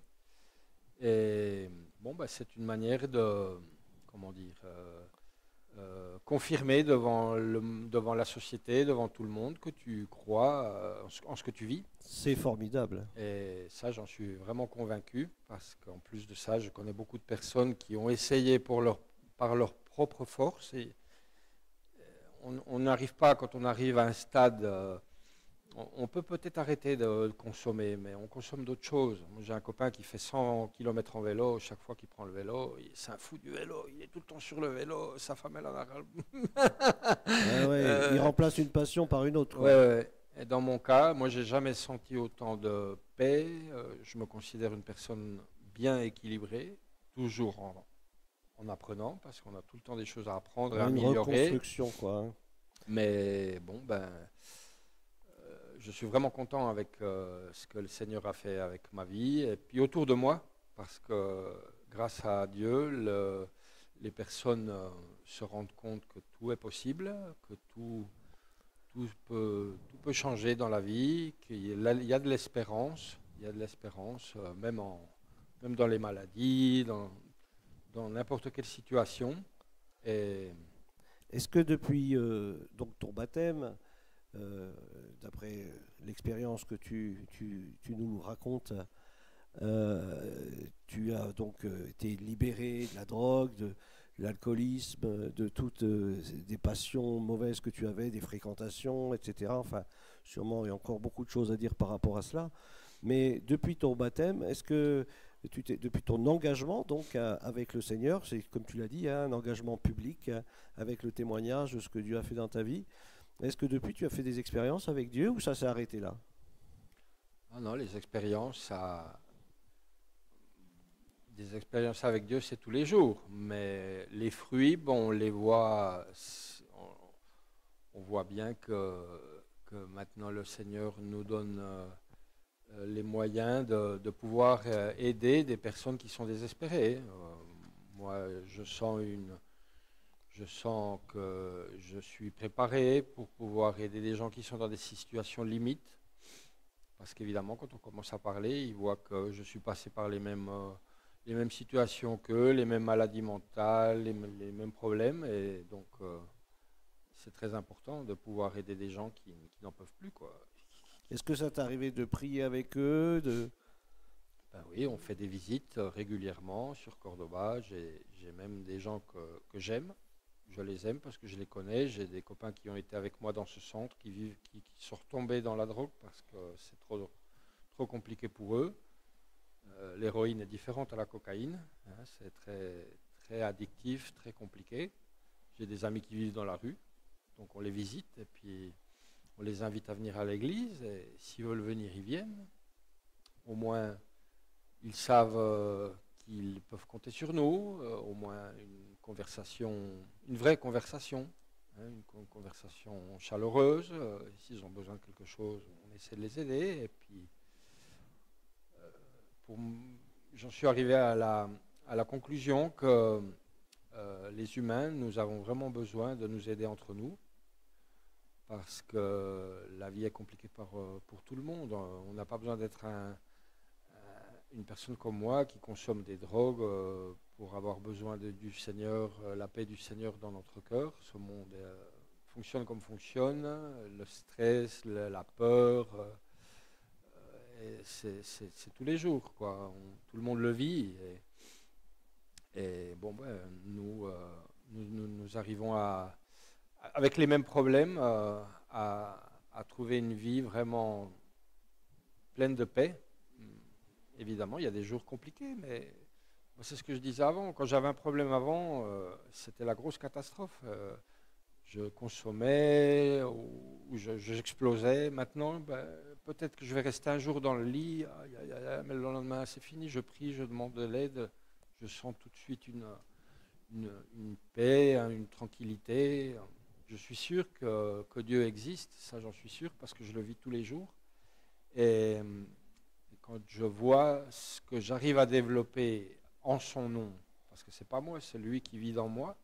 Et bon, c'est une manière de, comment dire, confirmer devant la société, devant tout le monde, que tu crois en ce que tu vis. C'est formidable. Et ça, j'en suis vraiment convaincu, parce qu'en plus de ça, je connais beaucoup de personnes qui ont essayé par leur propre force. Et on n'arrive pas, quand on arrive à un stade, on peut peut-être arrêter de consommer, mais on consomme d'autres choses. Moi, j'ai un copain qui fait 100 km en vélo. Chaque fois qu'il prend le vélo, c'est un fou du vélo. Il est tout le temps sur le vélo. Sa femme, elle en a il remplace une passion par une autre. Ouais. Et dans mon cas, moi, j'ai jamais senti autant de paix. Je me considère une personne bien équilibrée, toujours en apprenant, parce qu'on a tout le temps des choses à apprendre et à améliorer. Une reconstruction, quoi. Mais bon, je suis vraiment content avec ce que le Seigneur a fait avec ma vie et puis autour de moi, parce que grâce à Dieu, les personnes se rendent compte que tout est possible, que tout peut changer dans la vie, qu'il y a de l'espérance, même dans les maladies, dans n'importe quelle situation. Est-ce que depuis donc ton baptême, d'après l'expérience que tu nous racontes, tu as donc été libéré de la drogue, de l'alcoolisme, de toutes des passions mauvaises que tu avais, des fréquentations, etc. Enfin, sûrement il y a encore beaucoup de choses à dire par rapport à cela. Mais depuis ton baptême, est-ce que depuis ton engagement donc avec le Seigneur, c'est comme tu l'as dit, un engagement public avec le témoignage de ce que Dieu a fait dans ta vie, est-ce que depuis tu as fait des expériences avec Dieu ou ça s'est arrêté là ? Non, les expériences, des expériences avec Dieu, c'est tous les jours. Mais les fruits, on les voit, on voit bien que maintenant le Seigneur nous donne les moyens de pouvoir aider des personnes qui sont désespérées. Moi, je sens que je suis préparé pour pouvoir aider des gens qui sont dans des situations limites. Parce qu'évidemment, quand on commence à parler, ils voient que je suis passé par les mêmes situations qu'eux, les mêmes maladies mentales, les mêmes problèmes. Et donc, c'est très important de pouvoir aider des gens qui n'en peuvent plus, quoi. Est-ce que ça t'est arrivé de prier avec eux Ben oui, on fait des visites régulièrement sur Cordoba. J'ai même des gens que j'aime. Je les aime parce que je les connais. J'ai des copains qui ont été avec moi dans ce centre, qui sont retombés dans la drogue parce que c'est trop compliqué pour eux. L'héroïne est différente à la cocaïne. Hein, c'est très, très addictif, très compliqué. J'ai des amis qui vivent dans la rue, donc on les visite et puis on les invite à venir à l'église. Et s'ils veulent venir, ils viennent. Au moins, ils savent qu'ils peuvent compter sur nous, au moins une vraie conversation, hein, une conversation chaleureuse. S'ils ont besoin de quelque chose, on essaie de les aider. Et puis, j'en suis arrivé à la conclusion que les humains, nous avons vraiment besoin de nous aider entre nous, parce que la vie est compliquée pour tout le monde. On n'a pas besoin d'être une personne comme moi qui consomme des drogues pour avoir besoin du Seigneur, la paix du Seigneur dans notre cœur. Ce monde fonctionne comme fonctionne, le stress, la peur, c'est tous les jours, quoi. Tout le monde le vit. Et bon, ben, nous arrivons avec les mêmes problèmes à trouver une vie vraiment pleine de paix. Évidemment, il y a des jours compliqués, mais c'est ce que je disais avant. Quand j'avais un problème avant, c'était la grosse catastrophe. Je consommais ou j'explosais. Maintenant, ben, peut-être que je vais rester un jour dans le lit, mais le lendemain, c'est fini. Je prie, je demande de l'aide. Je sens tout de suite une paix, une tranquillité. Je suis sûr que Dieu existe, ça j'en suis sûr, parce que je le vis tous les jours. Et quand je vois ce que j'arrive à développer en son nom, parce que c'est pas moi, c'est lui qui vit dans moi,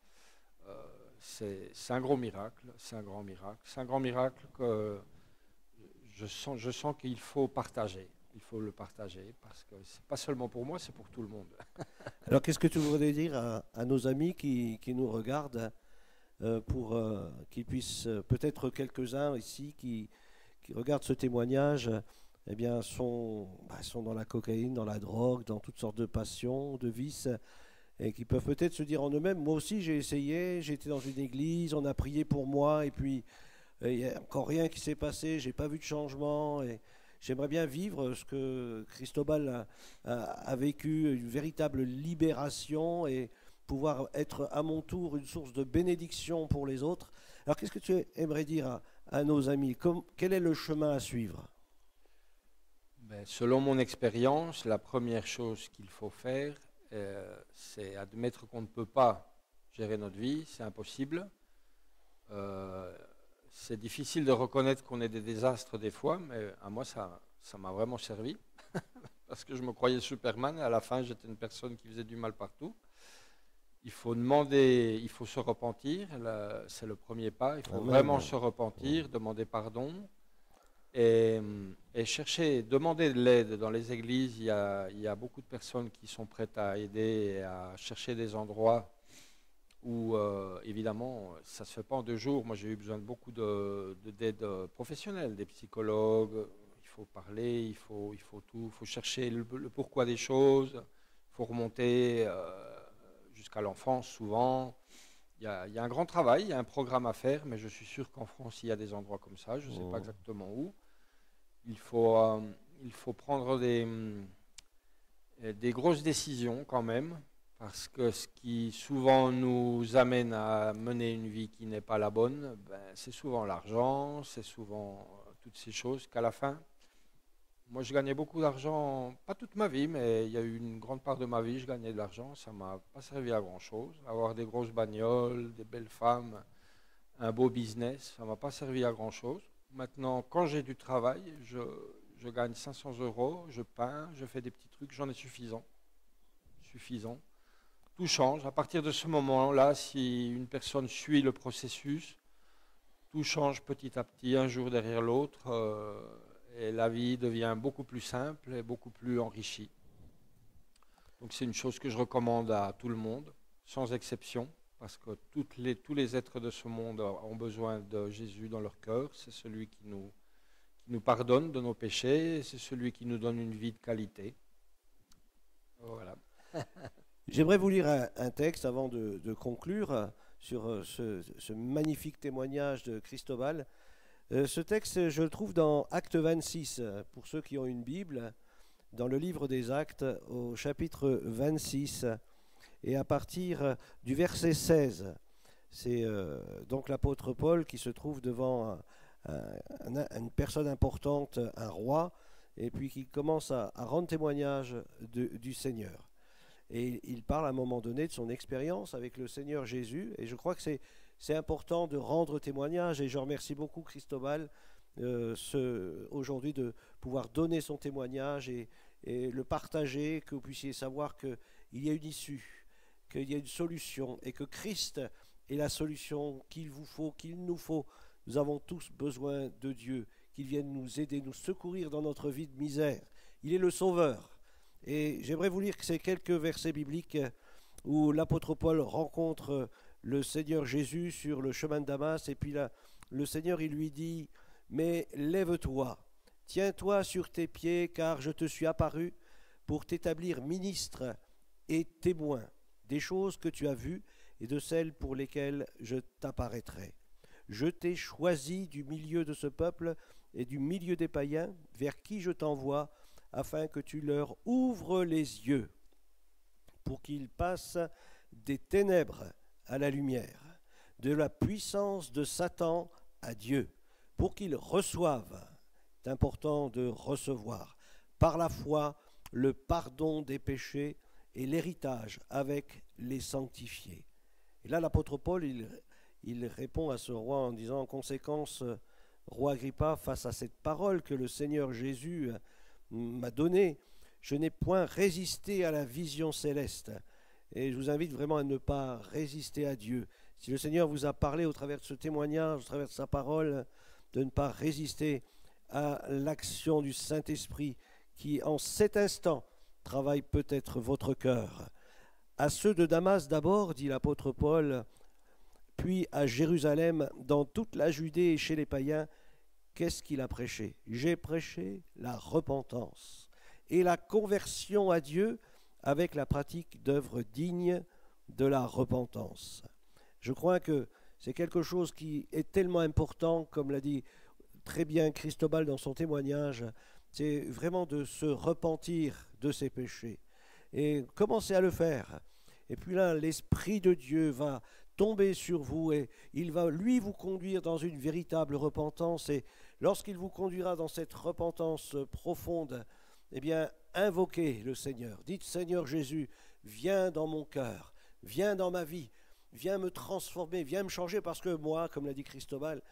c'est un gros miracle, c'est un grand miracle. C'est un grand miracle que je sens qu'il faut partager. Il faut le partager parce que c'est pas seulement pour moi, c'est pour tout le monde. Alors, qu'est-ce que tu voudrais dire à nos amis qui nous regardent pour qu'ils puissent, peut-être quelques-uns ici qui regardent ce témoignage, eh bien, sont dans la cocaïne, dans la drogue, dans toutes sortes de passions, de vices, et qui peuvent peut-être se dire en eux-mêmes, moi aussi j'ai essayé, j'ai été dans une église, on a prié pour moi, et puis il n'y a encore rien qui s'est passé, j'ai pas vu de changement, et j'aimerais bien vivre ce que Cristobal a vécu, une véritable libération, et pouvoir être à mon tour une source de bénédiction pour les autres. Alors qu'est-ce que tu aimerais dire à nos amis? Quel est le chemin à suivre? Ben, selon mon expérience, la première chose qu'il faut faire, c'est admettre qu'on ne peut pas gérer notre vie, c'est impossible. C'est difficile de reconnaître qu'on est des désastres des fois, mais à moi, ça m'a vraiment servi. Parce que je me croyais Superman, et à la fin, j'étais une personne qui faisait du mal partout. Il faut demander, il faut se repentir, c'est le premier pas. Il faut vraiment se repentir, demander pardon et chercher, demander de l'aide. Dans les églises, il y a beaucoup de personnes qui sont prêtes à aider et à chercher des endroits où, évidemment, ça ne se fait pas en 2 jours. Moi, j'ai eu besoin de beaucoup d'aide professionnelle, des psychologues. Il faut parler, il faut tout, il faut chercher le pourquoi des choses, il faut remonter jusqu'à l'enfance souvent. Il y a un grand travail, il y a un programme à faire, mais je suis sûr qu'en France, il y a des endroits comme ça, je ne sais pas exactement où. Il faut prendre des grosses décisions quand même, parce que ce qui souvent nous amène à mener une vie qui n'est pas la bonne, ben, c'est souvent l'argent, c'est souvent toutes ces choses qu'à la fin, moi je gagnais beaucoup d'argent, pas toute ma vie, mais il y a eu une grande part de ma vie, je gagnais de l'argent, ça ne m'a pas servi à grand chose. Avoir des grosses bagnoles, des belles femmes, un beau business, ça ne m'a pas servi à grand chose. Maintenant, quand j'ai du travail, je gagne 500 €, je peins, je fais des petits trucs, j'en ai suffisant. Tout change. À partir de ce moment-là, si une personne suit le processus, tout change petit à petit, un jour derrière l'autre, et la vie devient beaucoup plus simple et beaucoup plus enrichie. Donc c'est une chose que je recommande à tout le monde, sans exception, parce que tous les êtres de ce monde ont besoin de Jésus dans leur cœur. C'est celui qui nous pardonne de nos péchés, c'est celui qui nous donne une vie de qualité. Voilà. J'aimerais vous lire un texte avant de conclure sur ce magnifique témoignage de Cristobal. Ce texte, je le trouve dans Acte 26, pour ceux qui ont une Bible, dans le livre des Actes, au chapitre 26, et à partir du verset 16. C'est donc l'apôtre Paul qui se trouve devant une personne importante, un roi, et puis qui commence à rendre témoignage du Seigneur. Et il parle à un moment donné de son expérience avec le Seigneur Jésus, et je crois que c'est important de rendre témoignage, et je remercie beaucoup Cristobal aujourd'hui de pouvoir donner son témoignage et le partager, que vous puissiez savoir qu'il y a une issue, qu'il y a une solution, et que Christ est la solution qu'il vous faut, qu'il nous faut. Nous avons tous besoin de Dieu, qu'il vienne nous aider, nous secourir dans notre vie de misère. Il est le Sauveur. Et j'aimerais vous lire ces quelques versets bibliques où l'apôtre Paul rencontre le Seigneur Jésus sur le chemin de Damas, et puis là, le Seigneur il lui dit « Mais lève-toi, tiens-toi sur tes pieds, car je te suis apparu pour t'établir ministre et témoin des choses que tu as vues et de celles pour lesquelles je t'apparaîtrai. Je t'ai choisi du milieu de ce peuple et du milieu des païens, vers qui je t'envoie, afin que tu leur ouvres les yeux, pour qu'ils passent des ténèbres à la lumière, de la puissance de Satan à Dieu, pour qu'ils reçoivent, c'est important de recevoir, par la foi, le pardon des péchés et l'héritage avec les sanctifiés. » Et là, l'apôtre Paul, il répond à ce roi en disant, en conséquence, roi Agrippa, face à cette parole que le Seigneur Jésus m'a donnée, je n'ai point résisté à la vision céleste. Et je vous invite vraiment à ne pas résister à Dieu. Si le Seigneur vous a parlé au travers de ce témoignage, au travers de sa parole, de ne pas résister à l'action du Saint-Esprit qui, en cet instant, travaille peut-être votre cœur. À ceux de Damas d'abord, dit l'apôtre Paul, puis à Jérusalem, dans toute la Judée et chez les païens, qu'est-ce qu'il a prêché? J'ai prêché la repentance et la conversion à Dieu avec la pratique d'œuvres dignes de la repentance. Je crois que c'est quelque chose qui est tellement important, comme l'a dit très bien Cristobal dans son témoignage, c'est vraiment de se repentir de ses péchés et commencer à le faire. Et puis là, l'Esprit de Dieu va tomber sur vous et il va lui vous conduire dans une véritable repentance, et lorsqu'il vous conduira dans cette repentance profonde, eh bien, invoquez le Seigneur. Dites, Seigneur Jésus, viens dans mon cœur, viens dans ma vie, viens me transformer, viens me changer, parce que moi, comme l'a dit Cristobal,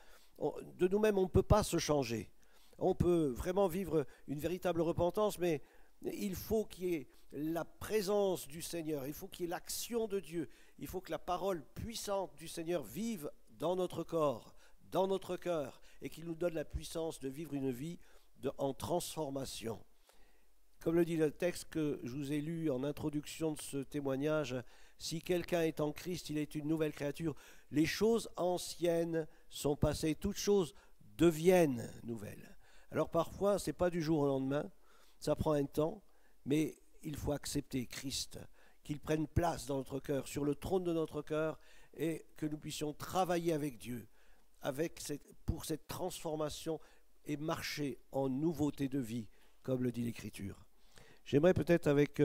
de nous-mêmes, on ne peut pas se changer. On peut vraiment vivre une véritable repentance, mais il faut qu'il y ait la présence du Seigneur, il faut qu'il y ait l'action de Dieu, il faut que la parole puissante du Seigneur vive dans notre corps, dans notre cœur, et qu'il nous donne la puissance de vivre une vie en transformation. Comme le dit le texte que je vous ai lu en introduction de ce témoignage, si quelqu'un est en Christ, il est une nouvelle créature. Les choses anciennes sont passées, toutes choses deviennent nouvelles. Alors parfois, ce n'est pas du jour au lendemain, ça prend un temps, mais il faut accepter Christ, qu'il prenne place dans notre cœur, sur le trône de notre cœur, et que nous puissions travailler avec Dieu pour cette transformation et marcher en nouveauté de vie, comme le dit l'Écriture. J'aimerais peut-être avec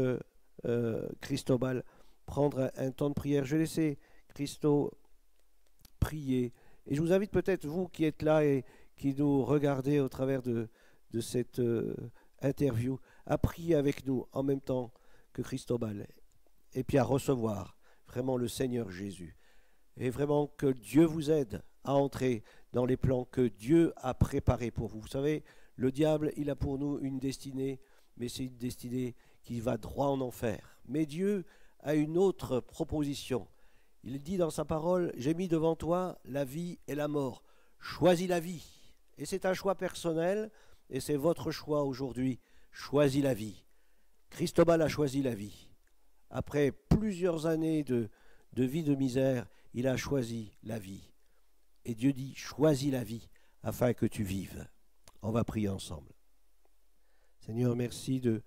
Cristobal prendre un temps de prière. Je vais laisser Christo prier. Et je vous invite peut-être, vous qui êtes là et qui nous regardez au travers de cette interview, à prier avec nous en même temps que Cristobal, et puis à recevoir vraiment le Seigneur Jésus. Et vraiment que Dieu vous aide à entrer dans les plans que Dieu a préparés pour vous. Vous savez, Le diable, il a pour nous une destinée, mais c'est une destinée qui va droit en enfer. Mais Dieu a une autre proposition. Il dit dans sa parole, « J'ai mis devant toi la vie et la mort. Choisis la vie. » Et c'est un choix personnel, et c'est votre choix aujourd'hui. Choisis la vie. Cristobal a choisi la vie. Après plusieurs années de vie de misère, il a choisi la vie. Et Dieu dit, choisis la vie afin que tu vives. On va prier ensemble. Seigneur, merci de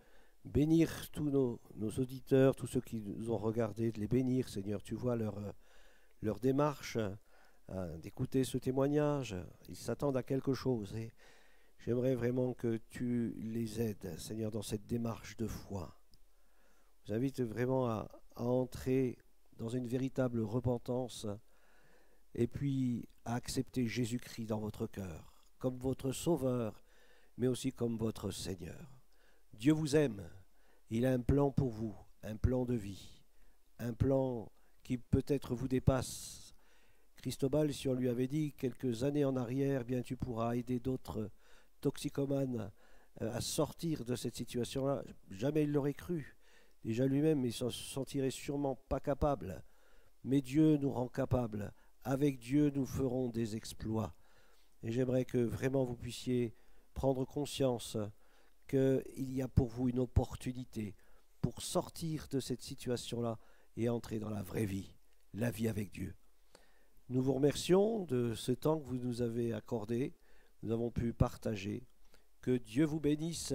bénir tous nos auditeurs, tous ceux qui nous ont regardés, de les bénir, Seigneur. Tu vois leur démarche, d'écouter ce témoignage. Ils s'attendent à quelque chose. Et j'aimerais vraiment que tu les aides, Seigneur, dans cette démarche de foi. Je vous invite vraiment à entrer dans une véritable repentance et puis à accepter Jésus-Christ dans votre cœur, comme votre Sauveur, mais aussi comme votre Seigneur. Dieu vous aime, il a un plan pour vous, un plan de vie, un plan qui peut-être vous dépasse. Cristobal, si on lui avait dit quelques années en arrière, bien tu pourras aider d'autres toxicomanes à sortir de cette situation-là, jamais il l'aurait cru. Déjà lui-même, il ne se sentirait sûrement pas capable. Mais Dieu nous rend capables. Avec Dieu, nous ferons des exploits. Et j'aimerais que vraiment vous puissiez prendre conscience qu'il y a pour vous une opportunité pour sortir de cette situation-là et entrer dans la vraie vie, la vie avec Dieu. Nous vous remercions de ce temps que vous nous avez accordé. Nous avons pu partager. Que Dieu vous bénisse